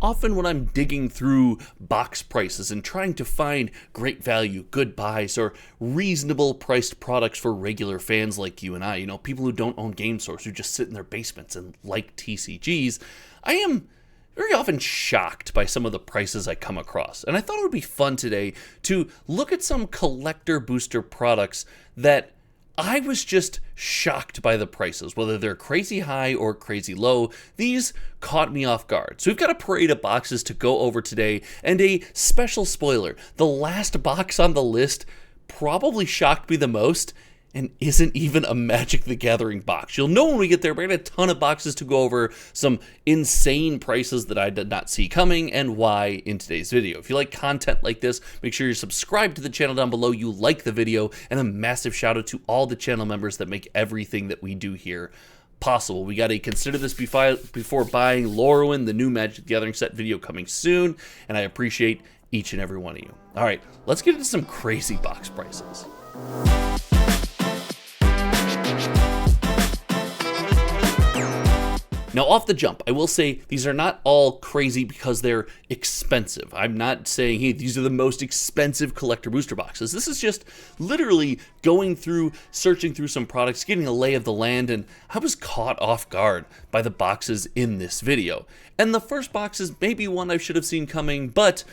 often when I'm digging through box prices and trying to find great value, good buys, or reasonable priced products for regular fans like you and I, people who don't own game stores, who just sit in their basements and like TCGs, I am very often shocked by some of the prices I come across. And I thought it would be fun today to look at some collector booster products that I was just shocked by the prices, whether they're crazy high or crazy low. These caught me off guard. So we've got a parade of boxes to go over today, and a special spoiler. The last box on the list probably shocked me the most, and isn't even a Magic the Gathering box. You'll know when we get there. We're going to have a ton of boxes to go over, some insane prices that I did not see coming, and why in today's video. If you like content like this, make sure you're subscribed to the channel down below, you like the video, and a massive shout out to all the channel members that make everything that we do here possible. We got a consider this before buying Lorwyn, the new Magic the Gathering set video coming soon, and I appreciate each and every one of you. All right, let's get into some crazy box prices. Now, off the jump, I will say these are not all crazy because they're expensive. I'm not saying, hey, these are the most expensive collector booster boxes. This is just literally going through, searching through some products, getting a lay of the land, and I was caught off guard by the boxes in this video. And the first box is maybe one I should have seen coming, but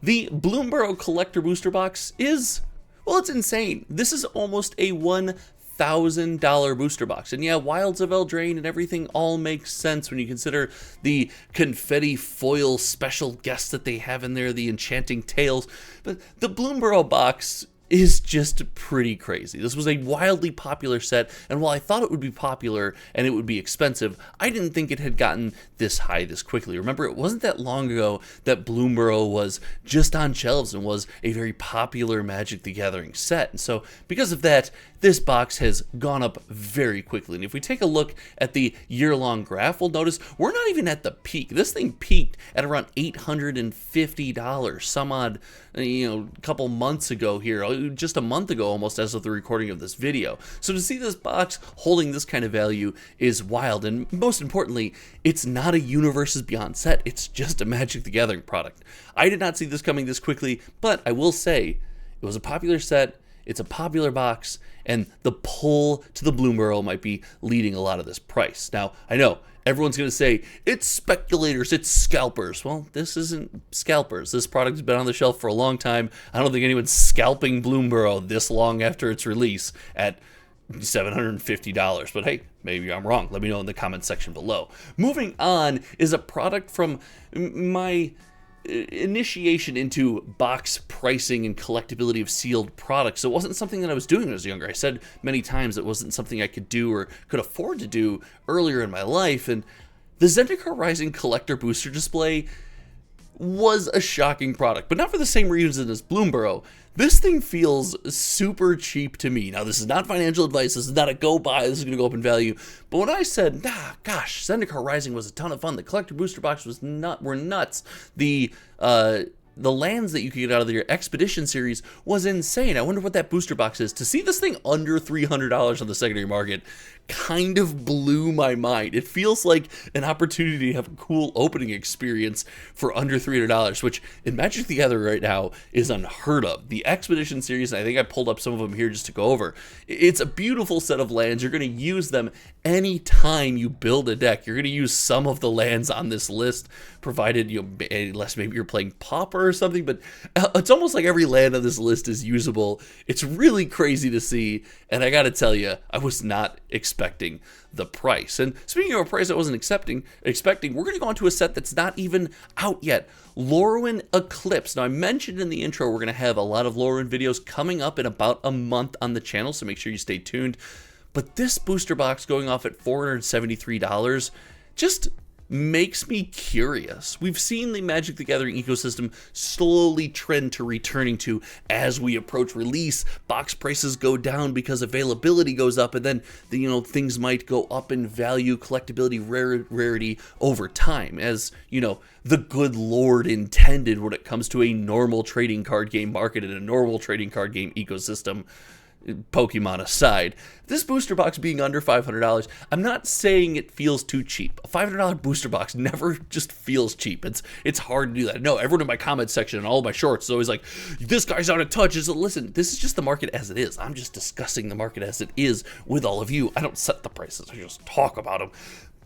the Bloomburrow collector booster box is, well, it's insane. This is almost a $1,000 booster box. And yeah, Wilds of Eldraine and everything all makes sense when you consider the confetti foil special guests that they have in there, the enchanting tales. But the Bloomburrow box is just pretty crazy. This was a wildly popular set, and while I thought it would be popular and it would be expensive, I didn't think it had gotten this high this quickly. Remember, it wasn't that long ago that Bloomburrow was just on shelves and was a very popular Magic the Gathering set. And so because of that, this box has gone up very quickly. And if we take a look at the year-long graph, we'll notice we're not even at the peak. This thing peaked at around $850 some odd, a couple months ago here, just a month ago almost as of the recording of this video. So to see this box holding this kind of value is wild. And most importantly, it's not a Universes Beyond set. It's just a Magic the Gathering product. I did not see this coming this quickly, but I will say it was a popular set. It's a popular box, and the pull to the Bloomburrow might be leading a lot of this price. Now, I know everyone's going to say, it's speculators, it's scalpers. Well, this isn't scalpers. This product has been on the shelf for a long time. I don't think anyone's scalping Bloomburrow this long after its release at $750. But hey, maybe I'm wrong. Let me know in the comment section below. Moving on is a product from my initiation into box pricing and collectability of sealed products. It wasn't something that I was doing when I was younger. I said many times it wasn't something I could do or could afford to do earlier in my life, and the Zendikar Rising collector booster display was a shocking product, but not for the same reason as Bloomburrow. This thing feels super cheap to me. Now, this is not financial advice. This is not a go buy. This is going to go up in value. But when I said, gosh, Zendikar Rising was a ton of fun. The collector booster box were nuts. The lands that you could get out of your Expedition series was insane. I wonder what that booster box is. To see this thing under $300 on the secondary market kind of blew my mind. It feels like an opportunity to have a cool opening experience for under $300, which in Magic the Gathering right now is unheard of. The Expedition series, and I think I pulled up some of them here just to go over. It's a beautiful set of lands. You're going to use them anytime you build a deck. You're going to use some of the lands on this list, provided unless maybe you're playing Pauper or something, but it's almost like every land on this list is usable. It's really crazy to see, and I gotta tell you, I was not expecting the price. And speaking of a price I wasn't expecting, we're gonna go on to a set that's not even out yet. Lorwyn Eclipsed. Now, I mentioned in the intro we're gonna have a lot of Lorwyn videos coming up in about a month on the channel, so make sure you stay tuned. But this booster box going off at $473 just makes me curious. We've seen the Magic the Gathering ecosystem slowly trend to returning to as we approach release. Box prices go down because availability goes up, and then things might go up in value, collectability, rarity over time, as the good Lord intended when it comes to a normal trading card game market and a normal trading card game ecosystem. Pokemon aside, this booster box being under $500, I'm not saying it feels too cheap. A $500 booster box never just feels cheap. It's hard to do that. No, everyone in my comment section and all of my shorts is always like, this guy's out of touch. Listen, this is just the market as it is. I'm just discussing the market as it is with all of you. I don't set the prices. I just talk about them.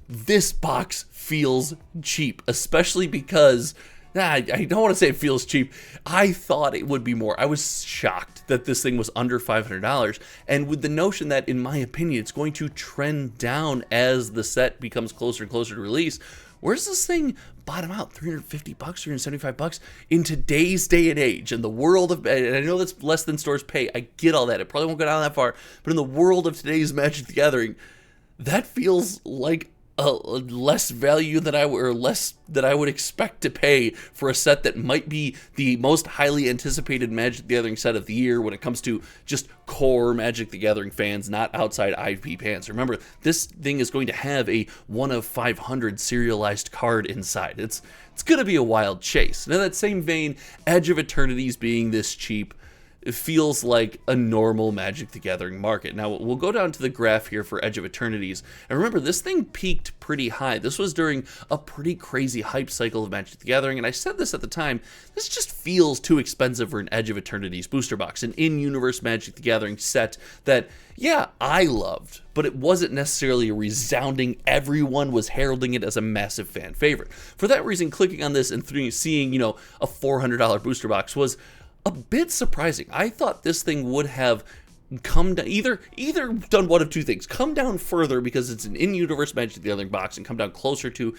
This box feels cheap, especially because I don't want to say it feels cheap. I thought it would be more. I was shocked that this thing was under $500, and with the notion that, in my opinion, it's going to trend down as the set becomes closer and closer to release. Where's this thing bottom out? $350, $375 in today's day and age, in the world of, and I know that's less than stores pay. I get all that. It probably won't go down that far, but in the world of today's Magic the Gathering, that feels like less value than I would expect to pay for a set that might be the most highly anticipated Magic the Gathering set of the year when it comes to just core Magic the Gathering fans, not outside IP fans. Remember, this thing is going to have a 1 of 500 serialized card inside. It's going to be a wild chase. Now, in that same vein, Edge of Eternities being this cheap, it feels like a normal Magic the Gathering market. Now, we'll go down to the graph here for Edge of Eternities. And remember, this thing peaked pretty high. This was during a pretty crazy hype cycle of Magic the Gathering. And I said this at the time, this just feels too expensive for an Edge of Eternities booster box, an in-universe Magic the Gathering set that, yeah, I loved, but it wasn't necessarily a resounding, everyone was heralding it as a massive fan favorite. For that reason, clicking on this and seeing, a $400 booster box was a bit surprising. I thought this thing would have come down, either done one of two things: come down further because it's an in-universe Magic the Gathering box, and come down closer to,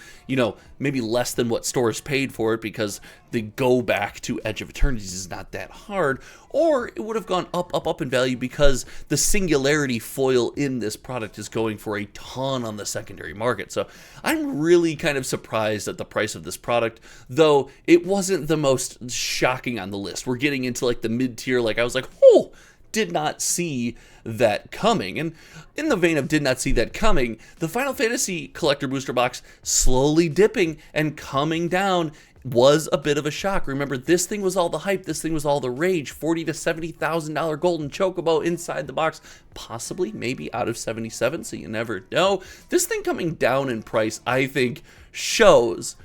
maybe less than what stores paid for it because the go back to Edge of Eternities is not that hard, or it would have gone up in value because the singularity foil in this product is going for a ton on the secondary market. So I'm really kind of surprised at the price of this product, though it wasn't the most shocking on the list. We're getting into like the mid-tier, I was like, oh, did not see that coming. And in the vein of did not see that coming, the Final Fantasy Collector Booster Box slowly dipping and coming down was a bit of a shock. Remember, this thing was all the hype, this thing was all the rage. $40,000 to $70,000 golden chocobo inside the box, possibly maybe out of 77, so you never know. This thing coming down in price, I think, shows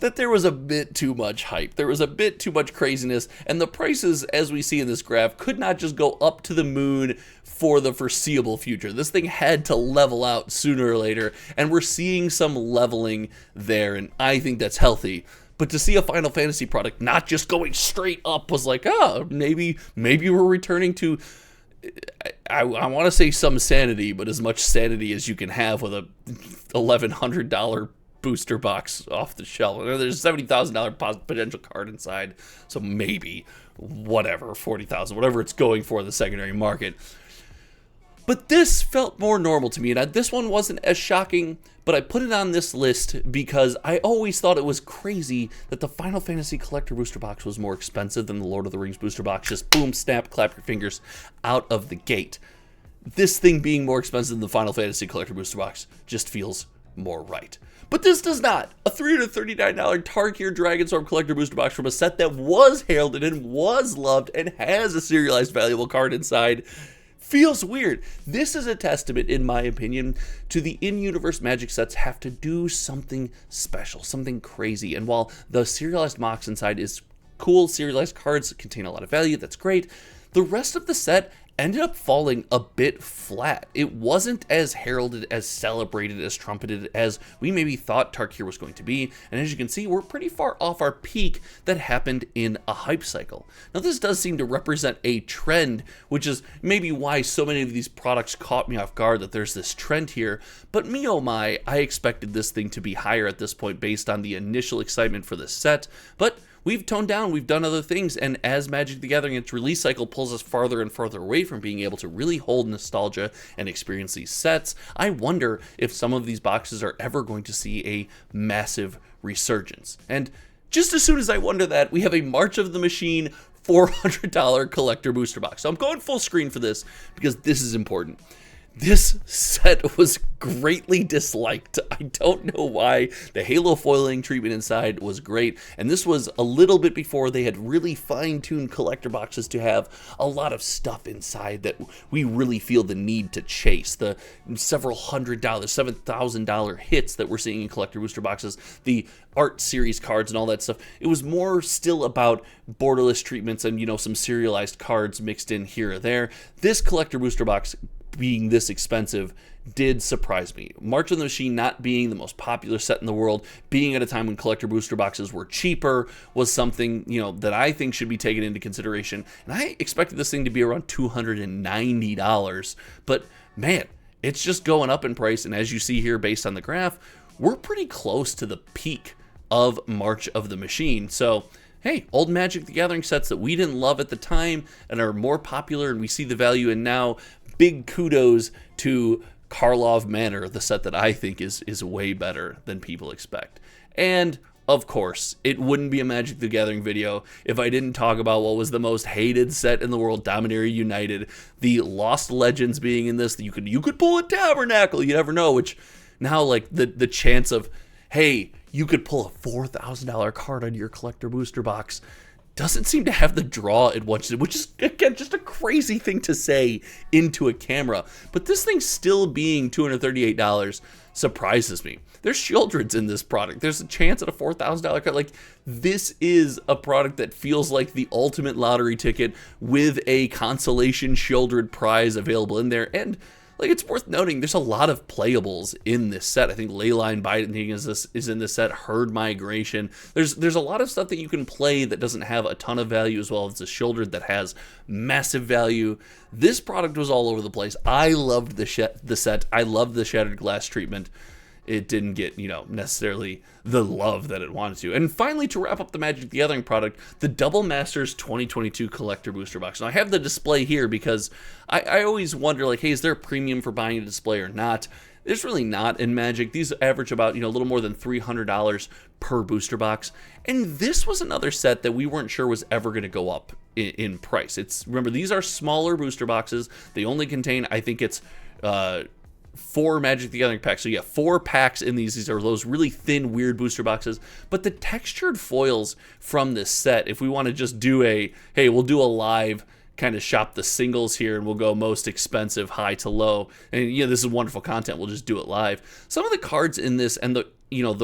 that there was a bit too much hype. There was a bit too much craziness, and the prices, as we see in this graph, could not just go up to the moon for the foreseeable future. This thing had to level out sooner or later, and we're seeing some leveling there, and I think that's healthy. But to see a Final Fantasy product not just going straight up was like, maybe we're returning to, I want to say some sanity, but as much sanity as you can have with a $1,100 booster box off the shelf. There's $70,000 potential card inside, so maybe whatever, $40,000, whatever it's going for in the secondary market. But this felt more normal to me, and this one wasn't as shocking, but I put it on this list because I always thought it was crazy that the Final Fantasy Collector Booster Box was more expensive than the Lord of the Rings Booster Box. Just boom, snap, clap your fingers out of the gate. This thing being more expensive than the Final Fantasy Collector Booster Box just feels more right. But this does not. A $339 Tarkir Dragonstorm Collector Booster Box from a set that was heralded and was loved and has a serialized valuable card inside feels weird. This is a testament, in my opinion, to the in-universe Magic sets have to do something special, something crazy. And while the serialized box inside is cool, serialized cards contain a lot of value, that's great, the rest of the set ended up falling a bit flat. It wasn't as heralded, as celebrated, as trumpeted as we maybe thought Tarkir was going to be, and as you can see, we're pretty far off our peak that happened in a hype cycle. Now, this does seem to represent a trend, which is maybe why so many of these products caught me off guard, that there's this trend here, but me oh my, I expected this thing to be higher at this point based on the initial excitement for this set, but we've toned down, we've done other things, and as Magic the Gathering, its release cycle pulls us farther and farther away from being able to really hold nostalgia and experience these sets, I wonder if some of these boxes are ever going to see a massive resurgence. And just as soon as I wonder that, we have a March of the Machine $400 collector booster box. So I'm going full screen for this because this is important. This set was greatly disliked. I don't know why. The halo foiling treatment inside was great, and this was a little bit before they had really fine-tuned collector boxes to have a lot of stuff inside that we really feel the need to chase. The several $100, $7,000 hits that we're seeing in collector booster boxes, the art series cards and all that stuff. It was more still about borderless treatments and, you know, some serialized cards mixed in here or there. This collector booster box being this expensive did surprise me. March of the Machine not being the most popular set in the world, being at a time when collector booster boxes were cheaper, was something, you know, that I think should be taken into consideration. And I expected this thing to be around $290, but man, it's just going up in price. And as you see here, based on the graph, we're pretty close to the peak of March of the Machine. So hey, old Magic the Gathering sets that we didn't love at the time and are more popular and we see the value in now, big kudos to Karlov Manor, the set that I think is way better than people expect. And of course, it wouldn't be a Magic the Gathering video if I didn't talk about what was the most hated set in the world, Dominaria United. The Lost Legends being in this, you could pull a Tabernacle, you never know, which now like the chance of, hey, you could pull a $4,000 card on your collector booster box doesn't seem to have the draw it once did, which is, again, just a crazy thing to say into a camera. But this thing still being $238 surprises me. There's Shieldreds in this product. There's a chance at a $4,000 card. Like, this is a product that feels like the ultimate lottery ticket with a consolation Shieldred prize available in there. And like, it's worth noting, there's a lot of playables in this set. I think Leyline Binding is in this set, Herd Migration. There's a lot of stuff that you can play that doesn't have a ton of value, as well as the Shieldred that has massive value. This product was all over the place. I loved the set. I loved the Shattered Glass treatment. It didn't get, you know, necessarily the love that it wanted to. And finally, to wrap up the Magic the Gathering product, the Double Masters 2022 Collector Booster Box. Now, I have the display here because I always wonder, like, hey, is there a premium for buying a display or not? There's really not in Magic. These average about, you know, a little more than $300 per booster box. And this was another set that we weren't sure was ever going to go up in price. Remember, these are smaller booster boxes. They only contain, I think it's 4 Magic the Gathering packs. So yeah, 4 packs in these. These are those really thin, weird booster boxes. But the textured foils from this set, if we want to just do hey, we'll do a live kind of shop the singles here and we'll go most expensive, high to low. And yeah, this is wonderful content. We'll just do it live. Some of the cards in this and the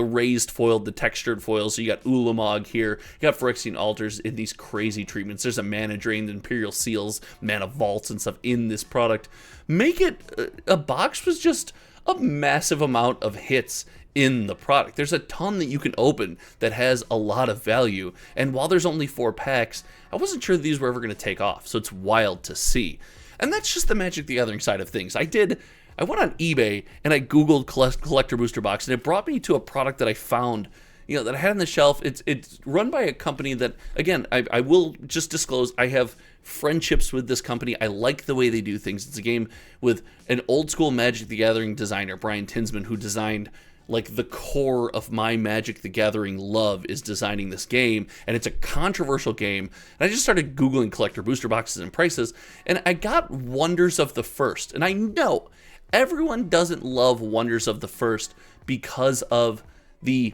raised foil, the textured foils. So you got Ulamog here, you got Phyrexian Altars in these crazy treatments. There's a Mana Drain, Imperial Seals, Mana Vaults and stuff in this product. Make it a box was just a massive amount of hits in the product. There's a ton that you can open that has a lot of value. And while there's only 4 packs, I wasn't sure these were ever going to take off. So it's wild to see. And that's just the Magic the Gathering side of things. I went on eBay and I Googled collector booster box, and it brought me to a product that I found, you know, that I had on the shelf. It's run by a company that, again, I will just disclose, I have friendships with this company. I like the way they do things. It's a game with an old school Magic the Gathering designer, Brian Tinsman, who designed like the core of my Magic the Gathering love is designing this game, and it's a controversial game. And I just started Googling collector booster boxes and prices, and I got Wonders of the First. And I know everyone doesn't love Wonders of the First because of the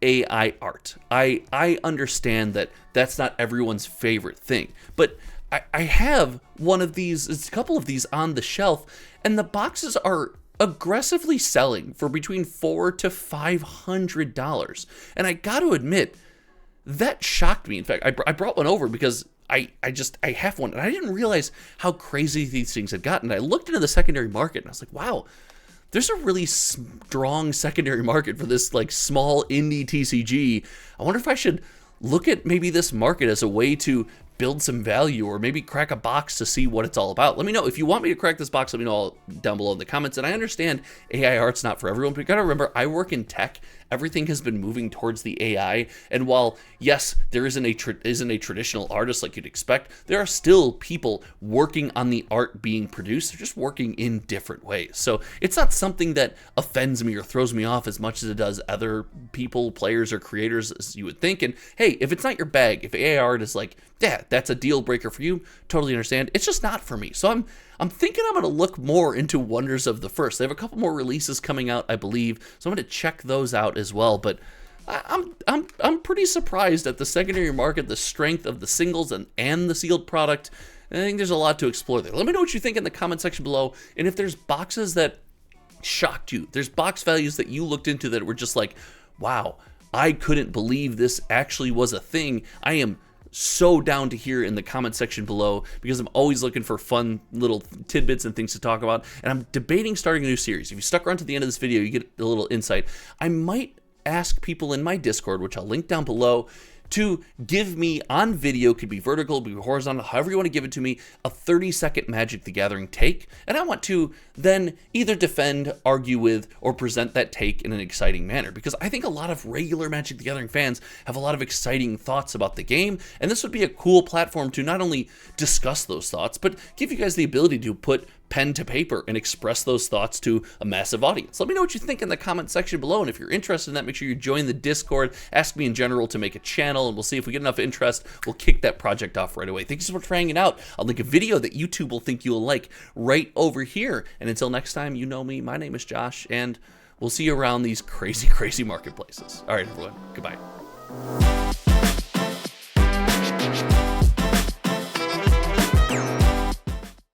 AI art. I understand that that's not everyone's favorite thing, but I have one of these, a couple of these on the shelf, and the boxes are aggressively selling for between $400 to $500. And I got to admit, that shocked me. In fact, I brought one over because I have one, and I didn't realize how crazy these things had gotten. I looked into the secondary market, and I was like, wow, there's a really strong secondary market for this like small indie TCG. I wonder if I should look at maybe this market as a way to build some value, or maybe crack a box to see what it's all about. Let me know if you want me to crack this box. Let me know all down below in the comments. And I understand AI art's not for everyone, but you gotta remember, I work in tech. Everything has been moving towards the AI, and while yes, there isn't a traditional artist like you'd expect, there are still people working on the art being produced. They're just working in different ways. So it's not something that offends me or throws me off as much as it does other people, players, or creators, as you would think. And hey, if it's not your bag, if AI art is like, yeah, that's a deal breaker for you. Totally understand. It's just not for me. So I'm thinking I'm going to look more into Wonders of the First. They have a couple more releases coming out, I believe, so I'm going to check those out as well. But I'm pretty surprised at the secondary market, the strength of the singles and the sealed product. I think there's a lot to explore there. Let me know what you think in the comment section below, and if there's boxes that shocked you, there's box values that you looked into that were just like, wow, I couldn't believe this actually was a thing. I am so down to hear in the comment section below, because I'm always looking for fun little tidbits and things to talk about, and I'm debating starting a new series. If you stuck around to the end of this video, you get a little insight. I might ask people in my Discord, which I'll link down below, to give me on video, could be vertical, could be horizontal, however you want to give it to me, a 30-second Magic the Gathering take, and I want to then either defend, argue with, or present that take in an exciting manner, because I think a lot of regular Magic the Gathering fans have a lot of exciting thoughts about the game, and this would be a cool platform to not only discuss those thoughts, but give you guys the ability to put pen to paper and express those thoughts to a massive audience. Let me know what you think in the comment section below, and if you're interested in that, make sure you join the Discord. Ask me in general to make a channel, and we'll see if we get enough interest. We'll kick that project off right away. Thank you so much for hanging out. I'll link a video that YouTube will think you'll like right over here. And until next time, you know me. My name is Josh, and we'll see you around these crazy, crazy marketplaces. All right, everyone. Goodbye.